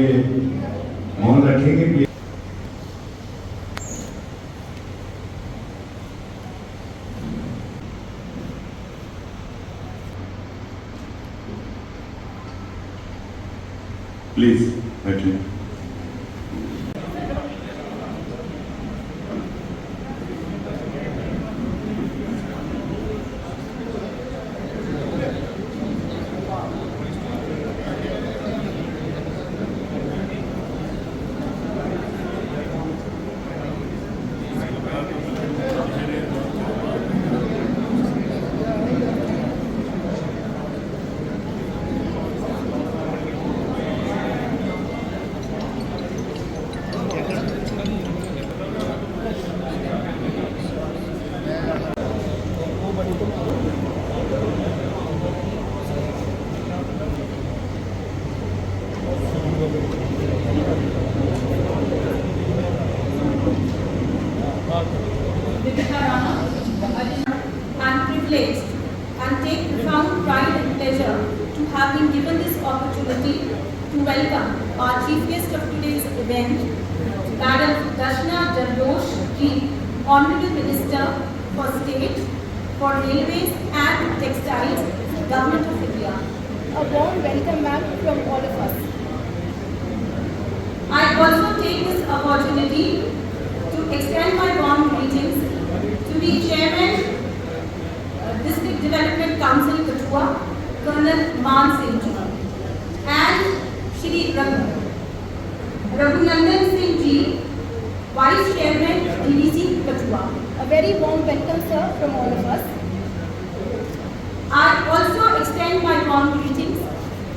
लिए मौन रखेंगे। प्लीज बैठिए। I'm privileged and take profound pride and pleasure to have been given this opportunity to welcome our chief guest of today's event, Madam Darshana Dardosh Ji, Honorable Minister for State, for Railways and Textiles, Government of India. A warm welcome, ma'am, from all of us. I also take this opportunity to extend my warm greetings to the Chairman, District Development Council, Kathua, Colonel Man Singh Ji, and Shri Raghunandan Singh Ji, Vice Chairman, DDC, Kathua. A very warm welcome, sir, from all of us. I also extend my warm greetings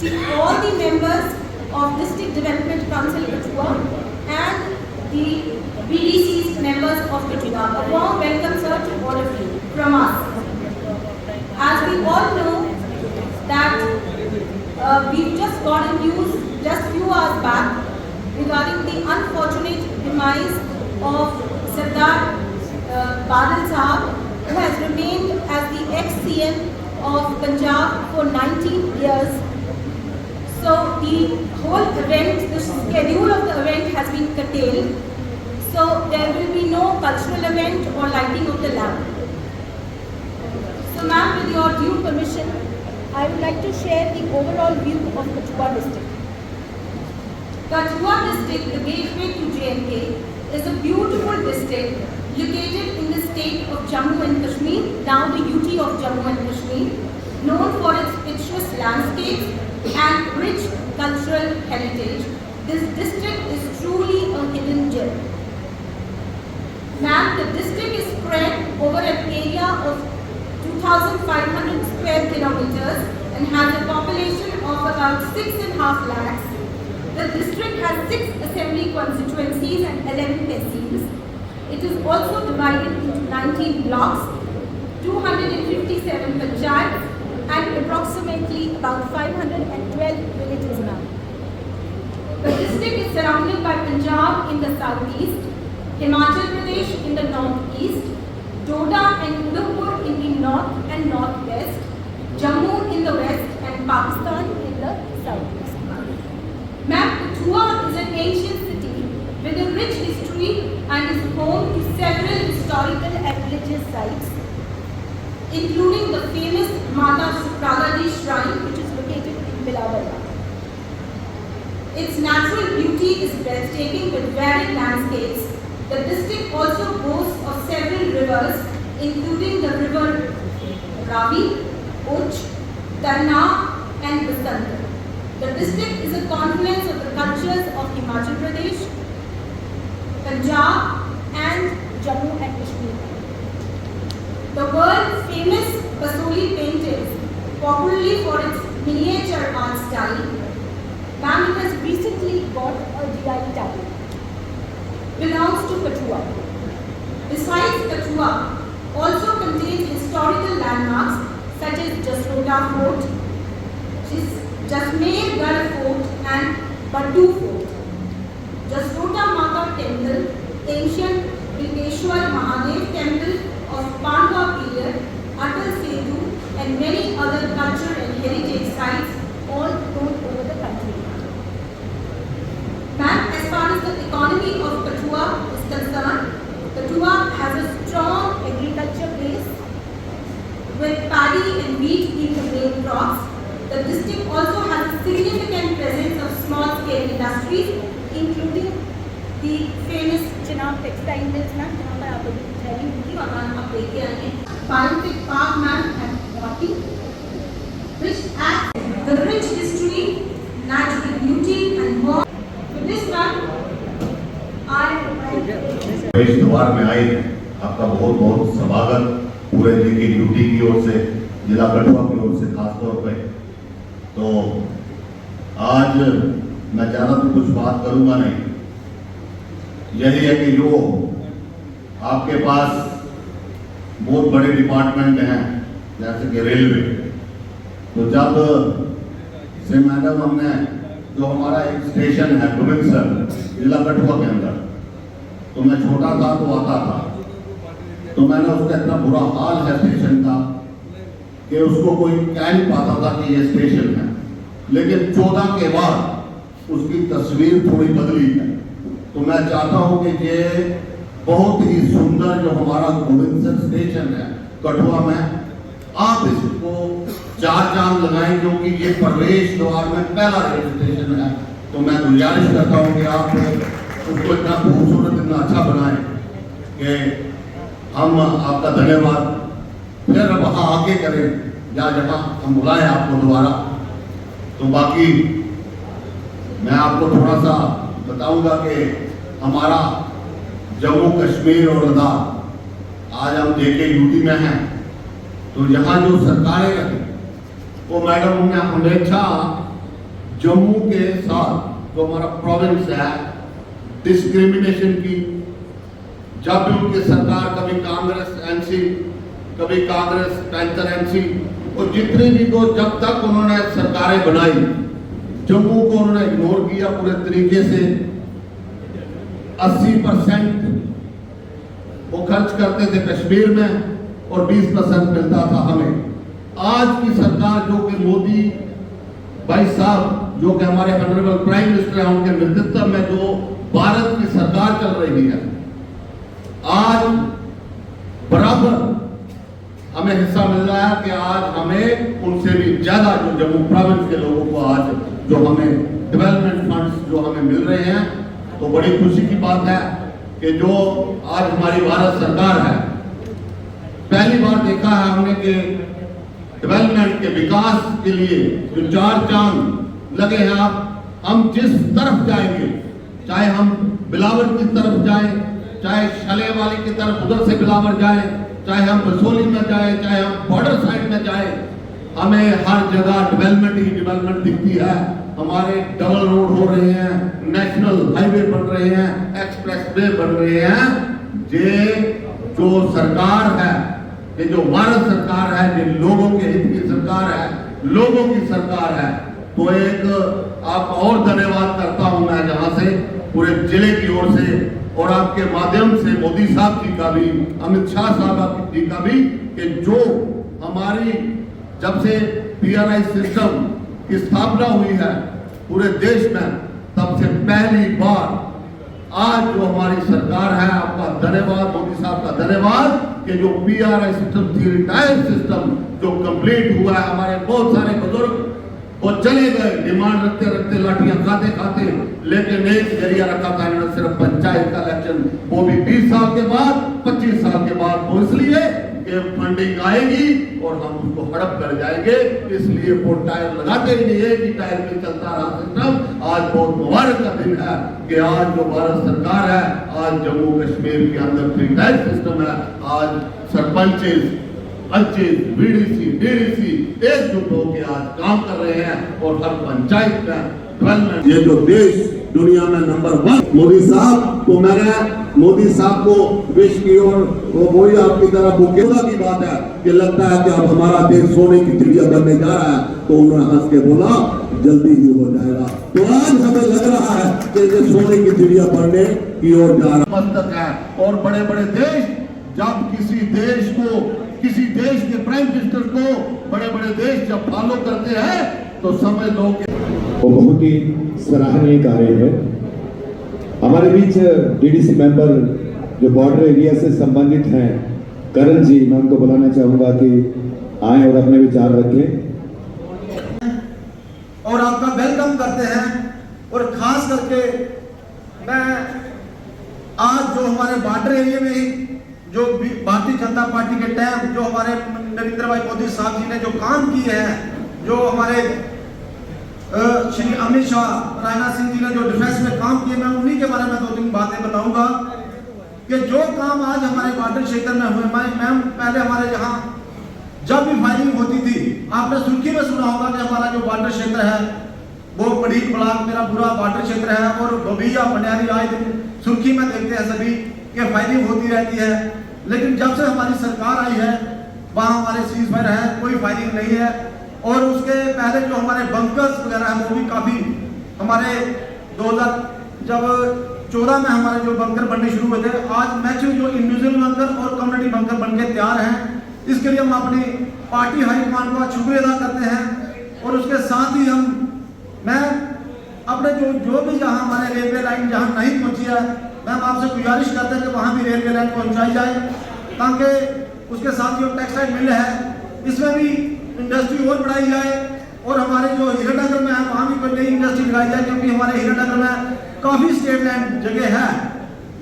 to all the members of District Development Council, Kathua, and the BDC's members of Kathua. A warm welcome, sir, to all of you from us. As we all know that we've just got a news just few hours back regarding the unfortunate demise of Sardar Badal Sahab, who has remained as the ex-CM of Punjab for 19 years. So the whole event, the schedule of the event has been curtailed. So there will be no cultural event or lighting of the lamp. So ma'am, with your due permission, I would like to share the overall view of Kathua district. Kathua district, the gateway to J&K, is a beautiful district located in the state of Jammu and Kashmir, now the UT of Jammu and Kashmir, known for its picturesque landscapes and rich cultural heritage. This district is truly a hidden gem. Ma'am, the district is spread over an area of 2,500 square kilometers and has a population of about 6.5 lakhs. The district has 6 assembly constituencies and 11 tehsils. It is also divided into 19 blocks, 257 panchayats, and approximately about 512 villages now. The district is surrounded by Punjab in the southeast, Himachal Pradesh in the northeast, Doda and Udhampur in the north and northwest, Jammu in the west, and Pakistan in the southeast. Ma'am, Kathua is an ancient city with a rich history and is home to several historical and religious sites, including the famous Mata Supradaji Shrine, which is located in Bilawala. Its natural beauty is breathtaking with varied landscapes. The district also boasts of several rivers, including the river Ravi, Uch, Tarna, and Basant. The district is a confluence of the cultures of Himachal Pradesh, Punjab, and Jammu and Kashmir. The world famous Basoli paintings, popularly for its miniature art style, ma'am, it has recently got a GI tag. Belongs to Kathua. Besides Kathua, also contains historical landmarks such as Jasrota Fort, Jasmer Garh Fort, and Baddu Fort. Jasrota Mata Temple, ancient Bilkeshwar Mahadev Temple of Pandava period, Atal Setu, and many other cultural and heritage sites, all known over the country. Textile mills ma'am, जहाँ पर आप लोगों की training होगी, वहाँ आप लेके आएंगे। Pacific Park ma'am and 40, which adds the rich history, natural beauty and more. With this ma'am, इस द्वार में आए, आपका बहुत बहुत स्वागत पूरे जेके यूटी की ओर से, जिला कठुआ की ओर से खास तौर पे। तो आज मैं ज़्यादा तो कुछ बात करूंगा नहीं, यही है कि जो आपके पास बहुत बड़े डिपार्टमेंट हैं जैसे कि रेलवे, तो जब से मैडम हमने जो हमारा एक स्टेशन है गोविंदसर जिला कठुआ के अंदर, तो मैं छोटा था तो आता था, तो मैंने उसका इतना बुरा हाल है स्टेशन का कि उसको कोई कह नहीं पाता था कि ये स्टेशन है। लेकिन 14 के बाद उसकी तस्वीर थोड़ी बदली है। तो मैं चाहता हूं कि ये बहुत ही सुंदर जो हमारा गोविंदसर स्टेशन है कठुआ में, आप इसको 4 चांद लगाएं, क्योंकि ये प्रवेश द्वार में पहला रेल स्टेशन है। तो मैं गुजारिश करता हूं कि आप उसको इतना खूबसूरत, इतना अच्छा बनाएं कि हम आपका धन्यवाद फिर वहाँ आके करें या जहाँ हम बुलाएं आपको दोबारा। तो बाकी मैं आपको थोड़ा सा बताऊंगा कि हमारा जम्मू कश्मीर और लद्दाख, आज हम जेके यूटी में हैं, तो यहाँ जो सरकारें रही वो मैडम हमने हमेशा जम्मू के साथ जो हमारा प्रोविंस है डिस्क्रिमिनेशन की। जब भी उनकी सरकार, कभी कांग्रेस एनसी, कभी कांग्रेस पैंथर एनसी, और जितनी भी को जब तक उन्होंने सरकारें बनाई, जम्मू को उन्होंने इग्नोर किया पूरे तरीके से। 80% वो खर्च करते थे कश्मीर में और 20% मिलता था हमें। आज की सरकार जो कि मोदी भाई साहब, जो कि हमारे ऑनरेबल प्राइम मिनिस्टर हैं, उनके नेतृत्व में जो भारत की सरकार चल रही है, आज बराबर हमें हिस्सा मिल रहा है कि आज हमें उनसे भी ज्यादा जो जम्मू प्रोविंस के लोगों को आज जो हमें डेवलपमेंट फंड्स जो हमें मिल रहे हैं, तो बड़ी खुशी की बात है कि जो आज हमारी भारत सरकार है, पहली बार देखा है हमने कि डेवलपमेंट के विकास के लिए जो 4 चांद लगे हैं। आप हम जिस तरफ जाएंगे, चाहे हम बिलावर की तरफ जाएं, चाहे शले वाली की तरफ उधर से बिलावर जाएं, चाहे हम बसोली में जाएं, चाहे हम बॉर्डर साइड में जाएं, हमें हर जगह डेवलपमेंट ही डेवलपमेंट दिखती है। हमारे डबल रोड हो रहे हैं, नेशनल हाईवे बन रहे हैं, एक्सप्रेस वे बन रहे हैं। ये जो सरकार है, ये जो भारत सरकार है, ये लोगों के हित की सरकार है, लोगों की सरकार है। तो एक आपका और धन्यवाद करता हूं मैं जहां से पूरे जिले की ओर से, और आपके माध्यम से मोदी साहब जी का भी, अमित शाह साहब जी का भी, कि जो हमारी जब से पीआरआई सिस्टम की स्थापना हुई है पूरे देश में, तब से पहली बार आज जो हमारी सरकार है, आपका धन्यवाद, मोदी साहब का धन्यवाद, कि जो पीआरआई सिस्टम थी, रिटायर्ड सिस्टम जो कंप्लीट हुआ है। हमारे बहुत सारे बुजुर्ग वो चले गए डिमांड रखते रखते, लाठियां खाते खाते, लेकिन एक जरिया रखा था इन्होंने, सिर्फ पंचायत का इलेक्शन, वो भी 20 साल के बाद, 25 साल के बाद। वो इसलिए कि फंडिंग आएगी और हम उसको हड़प कर जाएंगे, इसलिए वो टायर लगाते ही नहीं, एक ही टायर में चलता रहा सिस्टम। आज बहुत मुबारक का दिन है कि आज जो भारत सरकार है, आज जम्मू कश्मीर के अंदर 3 टायर सिस्टम है। आज सरपंचेस, बीडीसी, डीडीसी एकजुट होकर आज काम कर रहे हैं, और हर पंचायत में डेवलपमेंट, ये जो देश दुनिया में नंबर 1 मोदी साहब, तो मैंने मोदी साहब को विश की, और वो वही आपकी तरह बुकेदा की बात है कि लगता है कि अब हमारा देश सोने की चिड़िया बनने जा रहा है। तो उन्होंने हंस के बोला जल्दी ही हो जाएगा। तो आज हमें लग रहा है कि ये सोने की चिड़िया बनने की ओर जा रहा मस्तक है। और बड़े बड़े देश, जब किसी देश को, किसी देश के प्राइम मिनिस्टर को बड़े बड़े देश जब फॉलो करते हैं, तो समझ लो कि वो बहुत ही सराहनीय कार्य है। हमारे बीच डीडीसी मेंबर जो बॉर्डर एरिया से संबंधित हैं, करण जी, मैं उनको बुलाना चाहूंगा कि आए और अपने विचार रखें और आपका वेलकम करते हैं। और खास करके मैं आज जो हमारे बॉर्डर एरिया में जो भारतीय जनता पार्टी के टाइम जो हमारे नरेंद्र भाई मोदी साहब जी ने जो काम किए हैं, जो हमारे श्री अमित शाह, राजनाथ सिंह जी ने जो डिफेंस में काम किए, मैं उन्हीं के बारे में 2-3 बातें बताऊंगा कि जो काम आज हमारे बॉर्डर क्षेत्र में हुए। मैम पहले हमारे यहाँ जब भी फायरिंग होती थी, आपने सुर्खी में सुना होगा कि हमारा जो बॉर्डर क्षेत्र है वो बड़ी ब्लॉक मेरा पूरा बॉर्डर क्षेत्र है, और बबिया बनियारी आए दिन सुर्खी में देखते हैं सभी कि फायरिंग होती रहती है। लेकिन जब से हमारी सरकार आई है वहाँ हमारे सीज फायर है, कोई फायरिंग नहीं है। और उसके पहले जो हमारे बंकर्स वगैरह हैं वो भी काफ़ी हमारे 2014 में हमारे जो बंकर बनने शुरू हुए थे, आज मैक्सिमम जो इंडिविजुअल बंकर और कम्युनिटी बंकर बन के तैयार हैं। इसके लिए हम अपनी पार्टी हाईकमान का शुक्रिया अदा करते हैं। और उसके साथ ही मैं अपने जो भी जहाँ हमारे रेलवे लाइन जहाँ नहीं पहुँची है, मैं आपसे गुजारिश करते हैं कि वहाँ भी रेलवे लाइन पहुँचाई जाए, ताकि उसके साथ जो टेक्सटाइल मिल है इसमें भी इंडस्ट्री और बढ़ाई जाए। और हमारे जो हीरानगर में है वहाँ भी कोई नई इंडस्ट्री लगाई जाए, क्योंकि हमारे हीरानगर में काफ़ी स्टेट लैंड जगह है,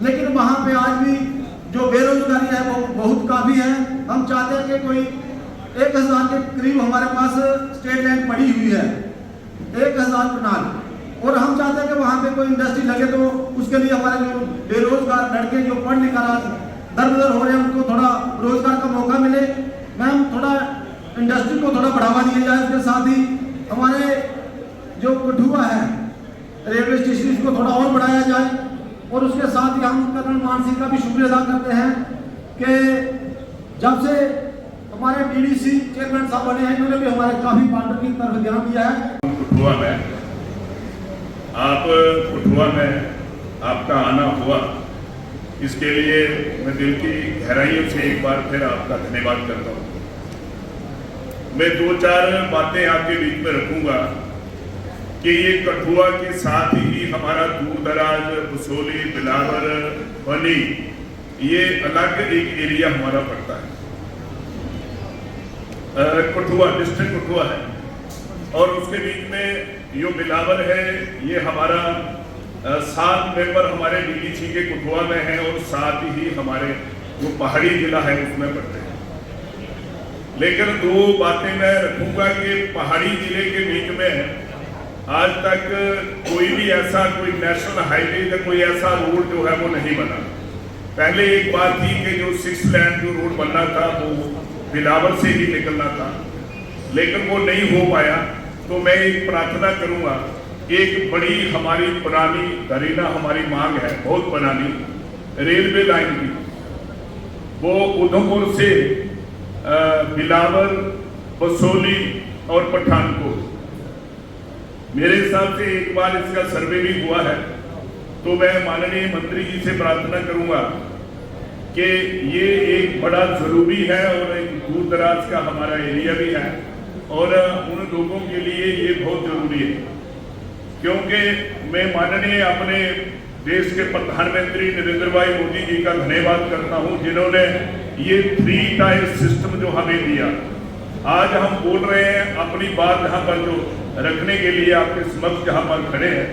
लेकिन वहाँ पे आज भी जो बेरोजगारी है वो बहुत काफ़ी है। हम चाहते हैं कि कोई 1000 के करीब हमारे पास स्टेट लैंड पड़ी हुई है, 1000 कनाल, और हम चाहते हैं कि वहाँ पे कोई इंडस्ट्री लगे तो उसके लिए हमारे जो बेरोजगार लड़के जो पढ़ लिख कर दर बदर हो रहे हैं उनको थोड़ा रोजगार का मौका मिले। मैम थोड़ा इंडस्ट्री को थोड़ा बढ़ावा दिया जाए। उसके साथ ही हमारे जो कठुआ है रेलवे स्टेशन इसको थोड़ा और बढ़ाया जाए। और उसके साथ ही हम कर्नल मान सिंह का भी शुक्रिया अदा करते हैं कि जब से हमारे डीडीसी चेयरमैन साहब बने हैं, इन्होंने भी हमारे काफी बॉर्डर की तरफ ध्यान दिया है। कठुआ में आपका आना हुआ, इसके लिए मैं दिल की गहराइयों से एक बार फिर आपका धन्यवाद करता हूँ। मैं 2-4 बातें आपके बीच में रखूंगा कि ये कठुआ के साथ ही हमारा दूर दराज बसोली, बिलावर, बनी, ये अलग एक एरिया हमारा पड़ता है। कठुआ डिस्ट्रिक्ट कठुआ है, और उसके बीच में जो बिलावर है ये हमारा 7 मेंबर हमारे डीडीसी के कठुआ में हैं, और साथ ही हमारे जो पहाड़ी जिला है उसमें पड़ते हैं। लेकिन 2 बातें मैं रखूंगा कि पहाड़ी जिले के बीच में आज तक कोई भी ऐसा कोई नेशनल हाईवे या कोई ऐसा रोड जो है वो नहीं बना। पहले एक बात थी कि जो 6 लेन जो रोड बनना था वो बिलावर से ही निकलना था, लेकिन वो नहीं हो पाया। तो मैं एक प्रार्थना करूंगा, एक बड़ी हमारी पुरानी दरीना हमारी मांग है, बहुत पुरानी रेलवे लाइन की, वो उधमपुर से बिलावर, बसोली और पठानकोट। मेरे हिसाब से एक बार इसका सर्वे भी हुआ है, तो मैं माननीय मंत्री जी से प्रार्थना करूंगा कि ये एक बड़ा जरूरी है और एक दूर दराज का हमारा एरिया भी है, और उन लोगों के लिए ये बहुत जरूरी है। क्योंकि मैं माननीय अपने देश के प्रधानमंत्री नरेंद्र भाई मोदी जी का धन्यवाद करता हूं, जिन्होंने ये 3 टायर सिस्टम जो हमें दिया। आज हम बोल रहे हैं अपनी बात जहां पर जो रखने के लिए आपके समक्ष जहां पर खड़े हैं,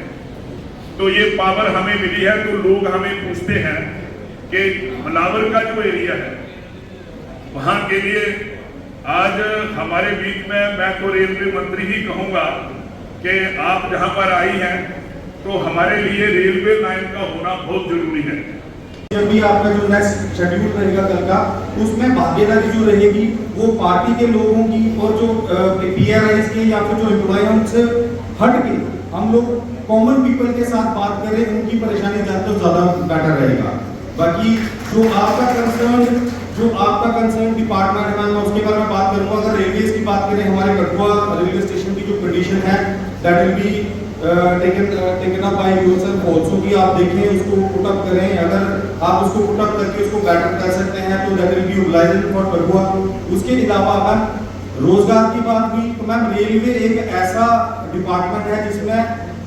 तो ये पावर हमें मिली है। तो लोग हमें पूछते हैं कि बिलावर का जो एरिया है वहां के लिए आज हमारे बीच में, मैं तो रेलवे मंत्री ही कहूंगा कि आप जहां पर आई हैं तो हमारे लिए रेलवे लाइन का होना बहुत जरूरी है। जब भी आपका जो नेक्स्ट शेड्यूल रहेगा कल का, उसमें भागीदारी जो रहेगी वो पार्टी के लोगों की और जो पीआरआईज के या फिर जो एम्प्लॉय हैं उनसे हट के हम लोग कॉमन पीपल के साथ बात करें, उनकी परेशानी जान तो ज़्यादा बेटर रहेगा। बाकी जो आपका कंसर्न डिपार्टमेंट है, मैं उसके बारे में बात करूँगा। अगर रेलवे की बात करें, हमारे कठुआ रेलवे स्टेशन की जो कंडीशन है that will be taken up by yourself also, कि आप देखें उसको पुट अप करें। अगर आप उसको पुट अप करके उसको बेटर कर सकते हैं तो that will be utilised for Kathua. उसके अलावा अगर रोजगार की बात हुई तो मैम रेलवे एक ऐसा डिपार्टमेंट है जिसमें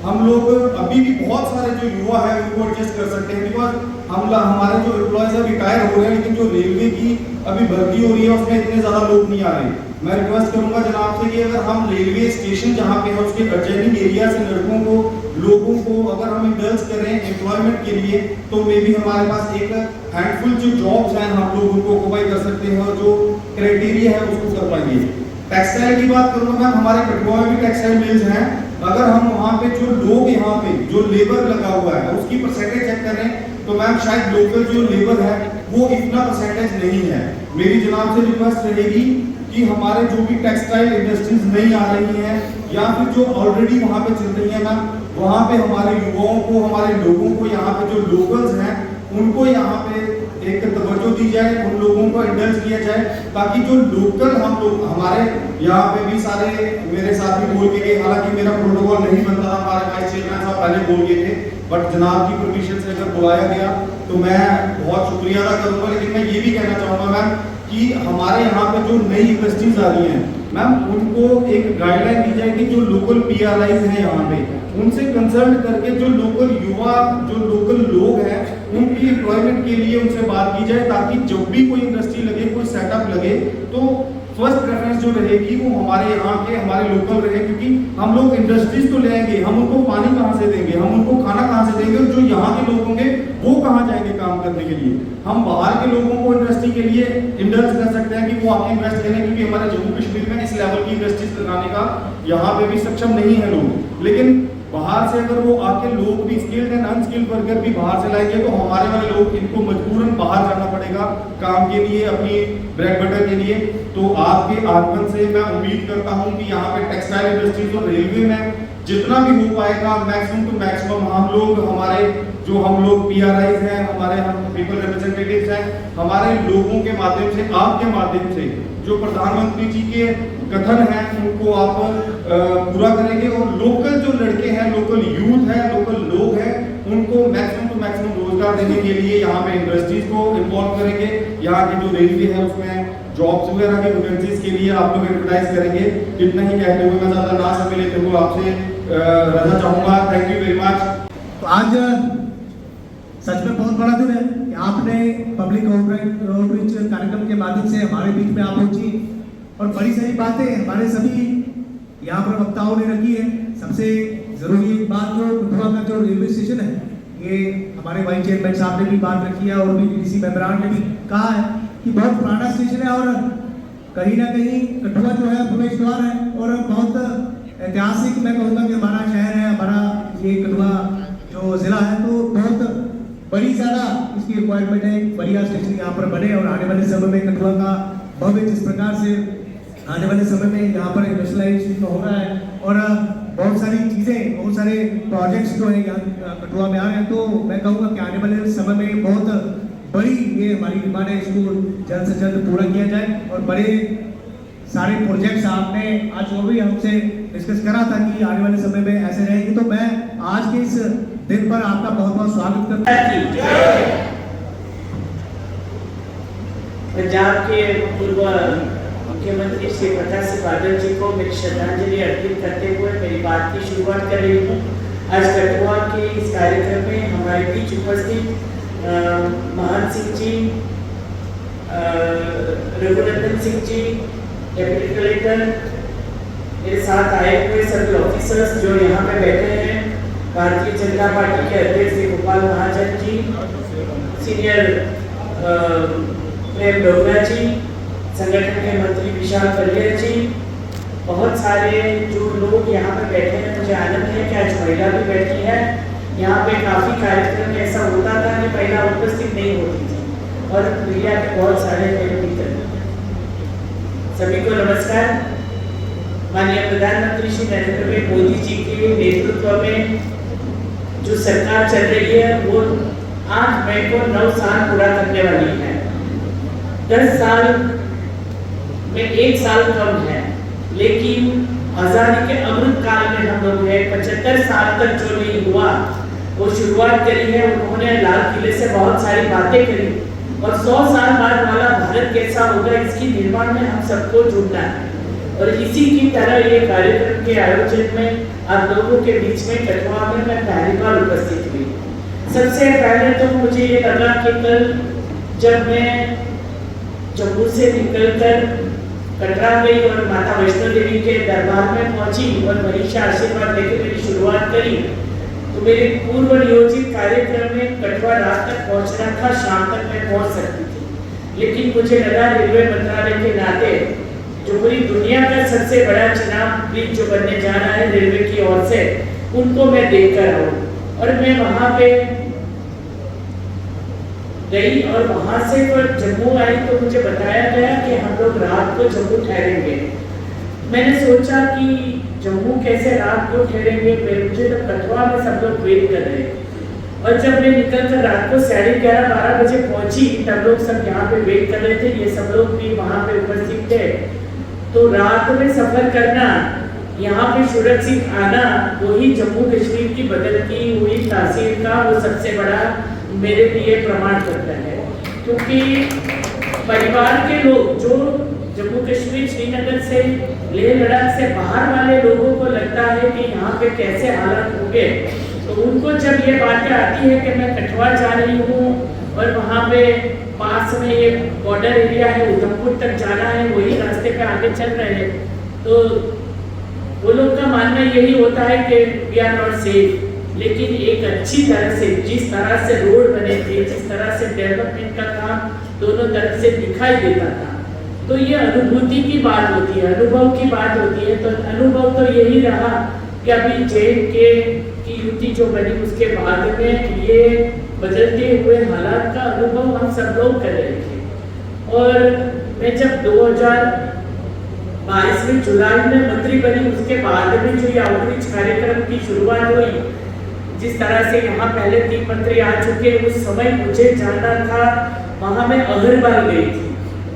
हम लोग अभी भी बहुत सारे जो युवा है उनको एडजस्ट कर सकते हैं, बिकॉज हमारे जो एम्प्लॉयज है रिटायर हो रहे हैं, लेकिन जो रेलवे की अभी भर्ती हो रही है उसमें इतने ज़्यादा लोग नहीं आ रहे। मैं रिक्वेस्ट करूंगा जनाब से कि अगर हम रेलवे स्टेशन जहाँ पे है उसके एडजेनिंग एरिया से लड़कों को लोगों को अगर हम इंडल्ज करें एम्प्लॉयमेंट के लिए, तो मे भी हमारे पास एक हैंडफुल जो जॉब्स हैं हम लोग उनको ऑक्यूपाई कर सकते हैं और जो क्राइटेरिया है उसको कर पाएंगे। टेक्सटाइल की बात करूँ मैम, हमारे कठुआ में भी टेक्सटाइल मिल्स हैं। अगर हम वहाँ पे जो लोग यहाँ पे जो लेबर लगा हुआ है उसकी परसेंटेज चेक करें तो मैम शायद लोकल जो लेबर है वो इतना परसेंटेज नहीं है। मेरी जनाब से रिक्वेस्ट रहेगी कि हमारे जो भी टेक्सटाइल इंडस्ट्रीज नहीं आ रही हैं या फिर जो ऑलरेडी वहाँ पे चल रही है मैम, वहाँ पे हमारे युवाओं को, हमारे लोगों को, यहाँ पे जो लोकल्स हैं उनको यहाँ पे एक तवज्जो दी जाए, उन लोगों को इंडल्ज किया जाए, ताकि जो लोकल हम लोग हमारे यहाँ पे भी सारे मेरे साथ भी बोल के गए, हालांकि मेरा प्रोटोकॉल नहीं बनता था, हमारे वाइस चेयरमैन साहब पहले बोल गए थे, बट जनाब की परमिशन से अगर बुलाया गया तो मैं बहुत शुक्रिया अदा करूंगा। लेकिन मैं ये भी कहना चाहूँगा मैम कि हमारे यहाँ पे जो नई इंडस्ट्रीज आ रही हैं मैम, उनको एक गाइडलाइन दी जाए कि जो लोकल PRIs हैं यहाँ पे उनसे कंसल्ट करके जो लोकल युवा, जो लोकल लोग हैं उनकी एम्प्लॉयमेंट के लिए उनसे बात की जाए, ताकि जब भी कोई इंडस्ट्री लगे, कोई सेटअप लगे, तो फर्स्ट प्रेफरेंस जो रहेगी वो हमारे यहाँ के, हमारे लोकल रहे। क्योंकि हम लोग इंडस्ट्रीज तो लेंगे, हम उनको पानी कहाँ से देंगे, हम उनको खाना कहाँ से देंगे, और जो यहाँ के लोग होंगे वो कहाँ जाएंगे काम करने के लिए। हम बाहर के लोगों को इंडस्ट्री के लिए इंडल्ज कर सकते हैं कि वो आके इन्वेस्ट करें, क्योंकि हमारे जम्मू कश्मीर में इस लेवल की इंडस्ट्रीज लगाने का यहाँ पे भी सक्षम नहीं है लोग। लेकिन बाहर से अगर वो आके लोग भी स्किल्ड एंड अनस्किल्ड वर्कर भी बाहर से लाएंगे तो हमारे वाले लोग, इनको मजबूरन बाहर जाना पड़ेगा काम के लिए, अपनी ब्रेड बटर के लिए। तो आपके आगमन से मैं उम्मीद करता हूं कि यहाँ पे टेक्सटाइल इंडस्ट्रीज और रेलवे में जितना भी हो पाएगा मैक्सिमम टू मैक्सिमम हम लोग, हमारे जो हम लोग PRIs हैं, हमारे हम पीपल रिप्रेजेंटेटिव्स हैं, हमारे लोगों के माध्यम से, आपके माध्यम से जो प्रधानमंत्री जी के कथन हैं उनको आप पूरा करेंगे, और लोकल जो लड़के हैं, लोकल यूथ है, लोकल लोग हैं, उनको मैक्सिमम टू मैक्सिमम रोजगार देने के लिए यहाँ पे इंडस्ट्रीज को इन्वॉल्व करेंगे। यहाँ की जो रेलवे है उसमें जॉब्स वगैरह की वैकेंसीज के लिए आप लोग एडवर्टाइज करेंगे। इतना ही कहते हुए मैं ज़्यादा ना समय लेते हुए आपसे रजा चाहूँगा। Thank you very much. तो आज सच में बहुत बड़ा दिन है कि आपने पब्लिक आउटरीच कार्यक्रम के माध्यम से हमारे बीच में आप पहुंची, और बड़ी सारी बातें हमारे सभी यहाँ पर वक्ताओं ने रखी है। सबसे जरूरी बात जो कठुआ का जो रेलवे स्टेशन है, ये हमारे वाइस चेयरमैन साहब ने भी बात रखी है और भी DDC मेंबरान ने भी कहा है कि बहुत पुराना स्टेशन है, और कहीं ना कहीं कठुआ जो है प्रवेश द्वार है और बहुत ऐतिहासिक, मैं कहूँगा कि हमारा शहर है, हमारा ये कठुआ जो जिला है, तो बहुत बड़ी ज़्यादा इसकी रिक्वायरमेंट है। बढ़िया स्टेशन यहाँ पर बने और आने वाले समय में कठुआ का भव्य जिस प्रकार से आने वाले समय में यहाँ पर इंडस्ट्रियलाइजेशन हो रहा है और बहुत सारी चीज़ें, बहुत सारे प्रोजेक्ट्स जो है यहाँ कठुआ में आ रहे हैं, तो मैं कहूँगा कि आने वाले समय में बहुत बड़ी ये हमारी डिमांड है, इसको जल्द से जल्द पूरा किया जाए। और बड़े सारे प्रोजेक्ट्स आपने आज जो भी हमसे डिस्कस करा था कि आने वाले समय में ऐसे रहेगी, तो मैं आज के इस दिन पर आपका बहुत बहुत स्वागत करता हूं। पंजाब के पूर्व मुख्यमंत्री श्री प्रकाश सिंह बादल जी को मेरी श्रद्धांजलि अर्पित करते हुए मेरी बात की शुरुआत कर रही हूँ। आज कठुआ के इस कार्यक्रम में हमारे बीच उपस्थित महान सिंह जी, रघुनंदन सिंह जी, डेप्यूटी कलेक्टर, मेरे साथ आए हुए सभी ऑफिसर्स जो यहाँ पे बैठे हैं, भारतीय जनता पार्टी के अध्यक्ष श्री गोपाल महाजन जी, सीनियर प्रेम डोगरा जी, संगठन के मंत्री विशाल कलियर जी, बहुत सारे जो लोग यहाँ पे बैठे हैं। मुझे आनंद है कि आज महिला भी बैठी है। यहाँ पे काफ़ी कार्यक्रम ऐसा होता था कि महिला उपस्थित नहीं होती थी और मीडिया के बहुत सारे मित्र। सभी को नमस्कार। माननीय प्रधानमंत्री श्री नरेंद्र भाई मोदी जी के नेतृत्व में जो सरकार चल रही है वो 8 मई को 9 साल पूरा करने वाली है। 10 साल में 1 साल कम है, लेकिन आजादी के अमृत काल में हम लोग हैं। 75 साल तक जो नहीं हुआ वो शुरुआत करी है उन्होंने। लाल किले से बहुत सारी बातें करी और 100 साल बाद वाला भारत कैसा होगा इसकी निर्माण में हम सबको जुटना है। और इसी की तरह ये कार्यक्रम के आयोजन में आप लोगों के बीच में कठुआ में मैं पहली बार उपस्थित हुई। सबसे पहले तो मुझे ये लगा कि कल जब मैं जम्मू से निकलकर कटरा गई और माता वैष्णो देवी के दरबार में पहुंची और वहीं से आशीर्वाद लेकर मेरी शुरुआत करी, तो मेरे पूर्व नियोजित कार्यक्रम में कठुआ रात तक पहुंचना था, शाम तक मैं पहुंच सकती थी, लेकिन मुझे लगा रेलवे मंत्रालय के नाते जो पूरी दुनिया का सबसे बड़ा चुनाव ब्रिज जो बनने जा रहा है रेलवे की ओर से, उनको मैं देखकर आऊँ। और मैं वहां पे गई और वहां से जम्मू आई तो मुझे बताया गया कि हम लोग रात को जम्मू ठहरेंगे। मैंने सोचा कि जम्मू कैसे रात को ठहरेंगे, मुझे तो कठुआ में सब लोग वेट कर रहे हैं। और जब मैं निकल कर रात को 11:30-12 बजे पहुंची, तब लोग सब यहाँ पे वेट कर रहे थे, ये सब लोग भी वहाँ पे उपस्थित थे। तो रात में सफर करना, यहाँ पे सुरक्षित आना, वही जम्मू कश्मीर की बदलती हुई तासीर का वो सबसे बड़ा मेरे लिए प्रमाण करता है। क्योंकि परिवार के लोग जो जम्मू कश्मीर श्रीनगर से लेह लद्दाख से बाहर वाले लोगों को लगता है कि यहाँ पे कैसे हालात होंगे, तो उनको जब ये बातें आती है कि मैं कठुआ जा रही हूँ और वहाँ पे पास में ये बॉर्डर एरिया है, उधमपुर तक जाना है, वही रास्ते पे आगे चल रहे हैं, तो वो लोग का मानना यही होता है कि वी आर नॉट सेफ। लेकिन एक अच्छी तरह से, जिस तरह से रोड बने थे, जिस तरह से डेवलपमेंट का काम दोनों तरफ से दिखाई देता था, तो ये अनुभूति की बात होती है, अनुभव की बात होती है। तो अनुभव तो यही रहा कि अभी JNK की युति जो बनी उसके बाद में ये बदलते हुए हालात का अनुभव हम सब लोग कर रहे थे। और मैं जब 2022 में जुलाई में मंत्री बनी, उसके बाद में जो ये आउटरीच कार्यक्रम की शुरुआत हुई, जिस तरह से यहाँ पहले 3 मंत्री आ चुके, उस समय मुझे जाना था, वहाँ मैं अहरवाल गई थी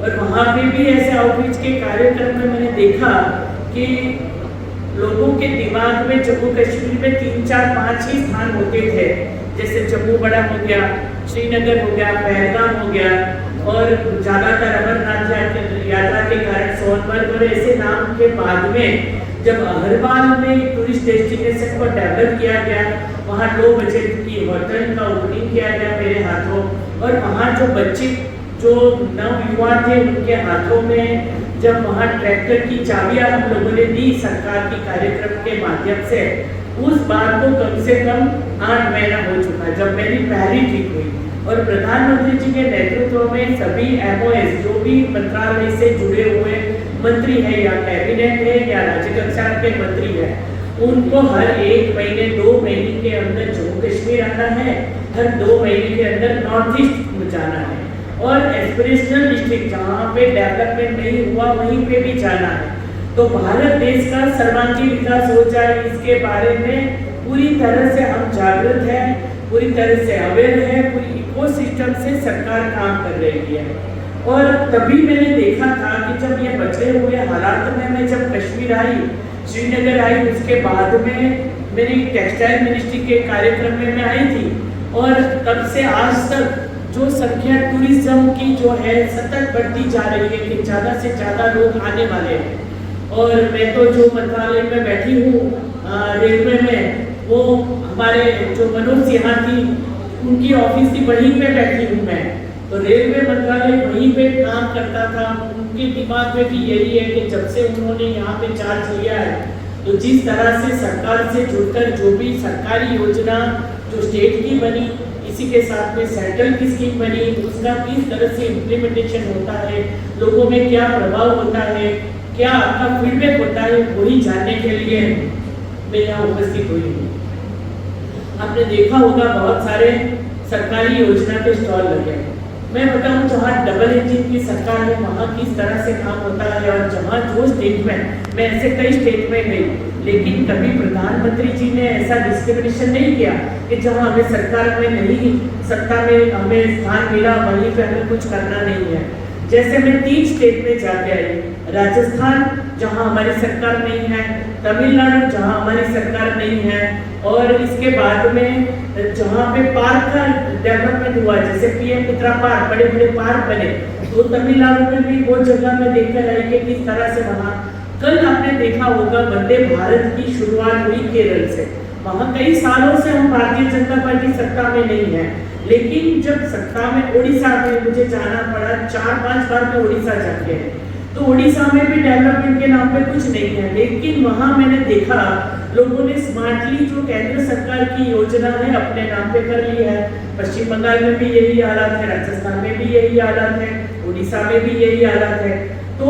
और वहाँ पे भी ऐसे आउटरीच के कार्यक्रम में मैंने देखा कि लोगों के दिमाग में जम्मू कश्मीर में 3, 4, 5 ही स्थान होते थे, जैसे जम्मू बड़ा हो गया, श्रीनगर हो गया, पहलगाम हो गया, और ज्यादातर अमरनाथ यात्रा के कारण सोनमर्ग, और ऐसे नाम के बाद में जब अहरवाल में टूरिस्ट डेस्टिनेशन को डेवलप किया गया, वहाँ लो बजट की होटल का ओपनिंग किया गया मेरे हाथों, और वहाँ जो बच्चे जो नवयुवा थे उनके हाथों में जब वहाँ ट्रैक्टर की चाबियां हम लोगों ने दी सरकार की कार्यक्रम के माध्यम से, उस बात को कम से कम 8 महीना हो चुका है जब मेरी पहली ट्रिप हुई। और प्रधानमंत्री जी के नेतृत्व में सभी MOS जो भी मंत्रालय से जुड़े हुए मंत्री है या कैबिनेट है या राज्य कक्षा के मंत्री है, उनको हर 1 महीने 2 महीने के अंदर जम्मू कश्मीर आना है, हर 2 महीने के अंदर नॉर्थ ईस्ट में जाना है, और एस्पिरेशनल डिस्ट्रिक्ट जहाँ पे डेवलपमेंट नहीं हुआ वहीं पे भी जाना है। तो भारत देश का सर्वांगीण विकास हो जाए, इसके बारे में पूरी तरह से हम जागृत हैं, पूरी तरह से अवेयर है, पूरी इकोसिस्टम से सरकार काम कर रही है। और तभी मैंने देखा था कि जब ये बचे हुए हालात में मैं जब कश्मीर आई, श्रीनगर आई, उसके बाद में मेरी टेक्सटाइल मिनिस्ट्री के कार्यक्रम में मैं आई थी, और तब से आज तक जो संख्या टूरिज्म की जो है सतत बढ़ती जा रही है कि ज़्यादा से ज़्यादा लोग आने वाले हैं। और मैं तो जो मंत्रालय में बैठी हूँ रेलवे में, वो हमारे जो मनोज सिन्हा थी उनकी ऑफिस थी, वहीं पे बैठी हूँ मैं, तो रेलवे मंत्रालय वहीं पे काम करता था। उनके दिमाग में भी यही है कि जब से उन्होंने यहाँ पे चार्ज लिया है, तो जिस तरह से सरकार से जुड़कर जो भी सरकारी योजना जो स्टेट की बनी, इसी के साथ में सेंट्रल की स्कीम बनी, उसका किस तरह से इम्प्लीमेंटेशन होता है, लोगों में क्या प्रभाव होता है, क्या आपका फीडबैक होता है, वही जानने के लिए मैं यहाँ उपस्थित हुई हूँ। आपने देखा होगा बहुत सारे सरकारी योजना के स्टॉल लगे। मैं बताऊँ, जहाँ डबल इंजन की सरकार है वहाँ किस तरह से काम होता है, और जहाँ जो स्टेट में, मैं ऐसे कई स्टेट में गई, लेकिन कभी प्रधानमंत्री जी ने ऐसा डिस्क्रिमिनेशन नहीं किया कि जहाँ हमें सरकार में नहीं, सत्ता में हमें स्थान मिला वहीं पे हमें कुछ करना नहीं है। जैसे मैं 3 स्टेट में जाके आई, राजस्थान जहाँ हमारी सरकार नहीं है, तमिलनाडु जहाँ हमारी सरकार नहीं है, और इसके बाद में जहाँ पे पार्क का डेवलपमेंट हुआ, जैसे PM मित्रा पार्क, बड़े बड़े पार्क बने, तो तमिलनाडु में भी वो जगह में देखकर आई कि किस तरह से वहाँ, कल आपने देखा होगा वंदे भारत की शुरुआत हुई केरल से। वहाँ कई सालों से हम भारतीय जनता पार्टी सत्ता में नहीं है, लेकिन जब सत्ता में उड़ीसा में मुझे जाना पड़ा, 4-5 बार मैं उड़ीसा जाके, तो उड़ीसा में भी डेवलपमेंट के नाम पे कुछ नहीं है, लेकिन वहाँ मैंने देखा लोगों ने स्मार्टली जो केंद्र सरकार की योजना है अपने नाम पे कर ली है। पश्चिम बंगाल में भी यही हालत है, राजस्थान में भी यही हालत है, उड़ीसा में भी यही हालत है। तो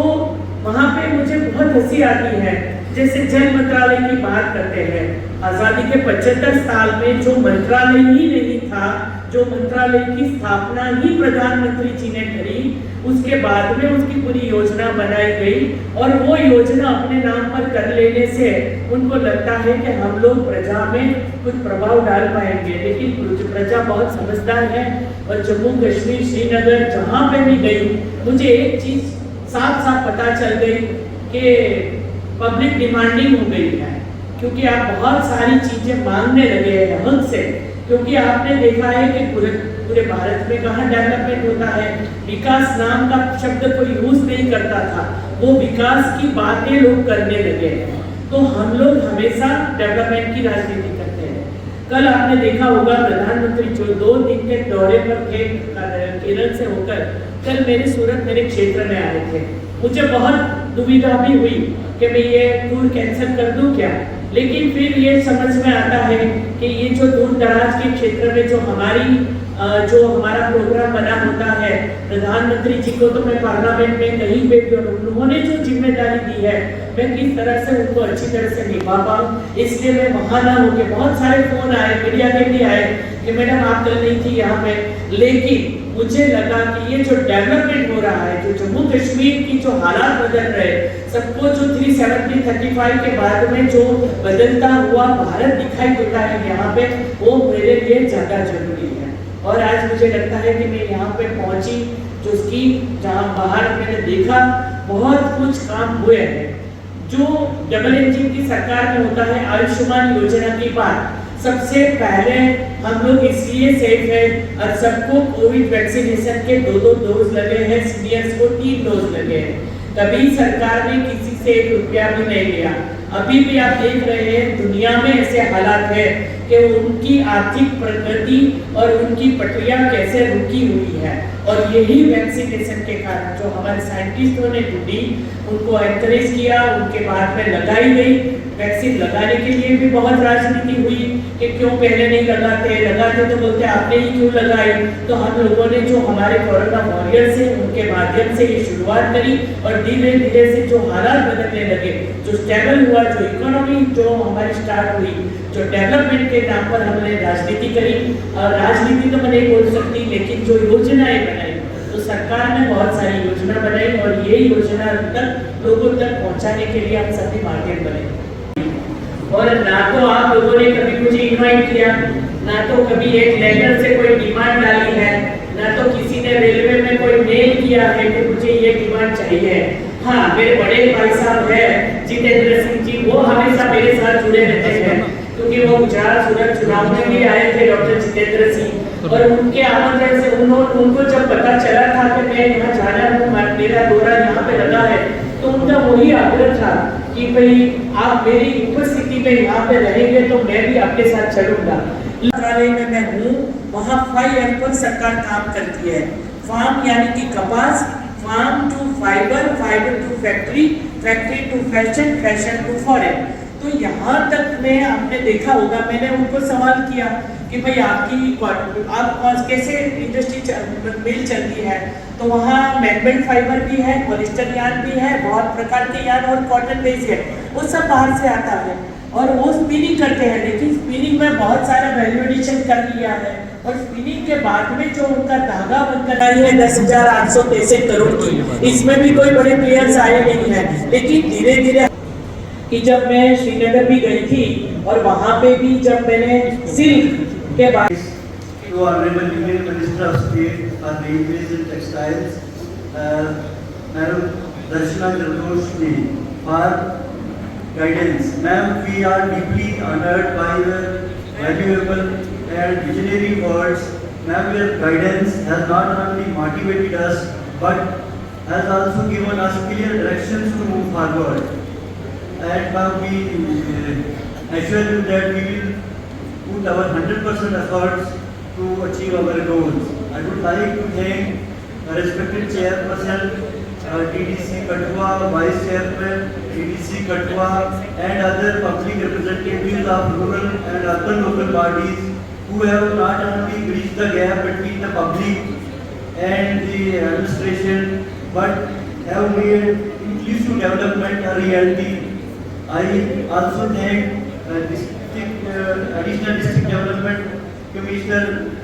वहाँ पे मुझे बहुत हंसी आती है, जैसे जल मंत्रालय की बात करते हैं, आजादी के 75 साल में जो मंत्रालय ही नहीं था, जो मंत्रालय की स्थापना ही प्रधानमंत्री जी ने करी, उसके बाद में उसकी पूरी योजना बनाई गई और वो योजना अपने नाम पर कर लेने से उनको लगता है कि हम लोग प्रजा में कुछ प्रभाव डाल पाएंगे, लेकिन प्रजा बहुत समझदार है। और जम्मू कश्मीर, श्रीनगर जहाँ पे भी गई, मुझे एक चीज साफ साफ पता चल गई कि पब्लिक डिमांडिंग हो गई है, क्योंकि आप बहुत सारी चीजें मांगने लगे हैं हक से, क्योंकि आपने देखा है कि पूरे भारत में कहाँ डेवलपमेंट होता है, विकास नाम का शब्द कोई यूज नहीं करता था, वो विकास की बातें लोग करने लगे हैं। तो हम लोग हमेशा डेवलपमेंट की राजनीति करते हैं। कल आपने देखा होगा प्रधानमंत्री जो 2 दिन के दौरे पर थे केरल से होकर, कल मेरे सूरत मेरे क्षेत्र में आए थे। मुझे बहुत दुविधा भी हुई कि मैं ये टूर कैंसिल कर दूं क्या, लेकिन फिर ये समझ में आता है कि ये जो दूर दराज के क्षेत्र में जो हमारा प्रोग्राम बना होता है, प्रधानमंत्री जी को तो मैं पार्लियामेंट में कहीं पे भी, और उन्होंने जो जिम्मेदारी दी है मैं किस तरह से उनको अच्छी तरह से निभा पाऊँ, इसलिए मैं वहाँ ना होके, बहुत सारे फोन आए, मीडिया के भी आए कि मैडम आप कल नहीं थी यहाँ पे, लेकिन मुझे लगा कि ये जो डेवलपमेंट हो रहा है, जो जम्मू कश्मीर की जो हालात बदल रहे, सबको जो 370-35 के बाद में जो बदलता हुआ भारत दिखाई देता है यहाँ पे, वो मेरे लिए ज्यादा जरूरी है। और आज मुझे लगता है कि मैं यहाँ पे पहुंची, जो स्कीम जहाँ बाहर मैंने देखा बहुत कुछ काम हुए हैं। जो डबल इंजन की सरकार में होता है, आयुष्मान योजना की बात सबसे पहले हम लोग इसलिए सेफ है, और सबको कोविड वैक्सीनेशन के 2 डोज लगे हैं, सीनियर्स को 3 डोज लगे हैं। कभी सरकार ने किसी से 1 रुपया भी नहीं लिया। अभी भी आप देख रहे हैं दुनिया में ऐसे हालात है कि उनकी आर्थिक प्रगति और उनकी प्रक्रिया कैसे रुकी हुई है, और यही वैक्सीनेशन के कारण जो हमारे साइंटिस्टों ने ढूंढी, उनको एनकरेज किया, उनके बाद में लगाई गई। वैक्सीन लगाने के लिए भी बहुत राजनीति हुई कि क्यों पहले नहीं लगाते तो बोलते आपने ही क्यों लगाई। तो हम लोगों ने जो हमारे कोरोना वॉरियर्स हैं उनके माध्यम से ये शुरुआत करी, और धीरे धीरे से जो हालात बदलने लगे, जो स्टेबल हुआ, जो इकोनॉमी जो हमारी स्टार्ट हुई, जो डेवलपमेंट के नाम पर हमने राजनीति करी, और राजनीति तो मैं नहीं बोल सकती, लेकिन जो योजनाएं बनाई, तो सरकार ने बहुत सारी योजना बनाई, और ये योजना तक लोगों तक पहुंचाने के लिए हम सभी माध्यम बने। और ना तो आप लोगों ने कभी मुझे इनवाइट किया, ना तो कभी एक लेटर से कोई डिमांड डाली है, ना तो किसी ने रेलवे में कोई मेल किया है कि मुझे ये डिमांड चाहिए। हाँ, मेरे बड़े भाई साहब हैं जितेंद्र सिंह जी, वो हमेशा मेरे साथ जुड़े रहते हैं, क्योंकि वो गुजरात सूरत चुनाव में भी आए थे डॉक्टर जितेंद्र सिंह, और उनके आमंत्रण से उनको जब पता चला था कि मैं यहाँ जाना हूँ, मेरा दौरा यहाँ पे लगा है, तो उनका वही आग्रह था कि भाई आप मेरी उपस्थिति में यहाँ पे रहेंगे तो मैं भी आपके साथ चलूंगा। मंत्रालय में मैं हूँ, वहाँ 5M पर सरकार काम करती है। फार्म यानी कि कपास, farm to fibre, fibre to factory, factory to fashion, fashion to foreign. तो यहाँ तक में आपने देखा होगा, मैंने उनको सवाल किया कि भाई आप कैसे इंडस्ट्री मिल चलती है, तो वहाँ मैगमेंट फाइबर भी है, पॉलिस्टर यार्न भी है, बहुत प्रकार के यार्न और कॉटन बेस है, वो सब बाहर से आता है, और वो स्पिनिंग करते हैं, लेकिन स्पिनिंग में बहुत सारा वैल्यू एडिशन कर लिया है, और स्पिनिंग के बाद में जो उनका धागा बनकर है 10,863 करोड़ की, इसमें भी कोई बड़े प्लेयर्स आए नहीं है। लेकिन धीरे धीरे कि जब मैं श्रीनगर भी गई थी, और वहाँ पे भी जब मैंने सिल्क के बाद to Honorable Union Minister of State for Railways and Textiles, Madam Darshana Jagdoshi, for guidance. Ma'am, we are deeply honored by your valuable and visionary words. Ma'am, your guidance has not only motivated us, but has also given us clear directions to move forward. And ma'am, we assure you that we will put our 100% efforts to achieve our goals. I would like to thank the respected chairperson TDC Kathua, Vice Chairman, TDC Kathua, and other public representatives of rural and urban local bodies who have not only bridged the gap between the public and the administration, but have made inclusive development a reality. I also thank Additional District Development Commissioner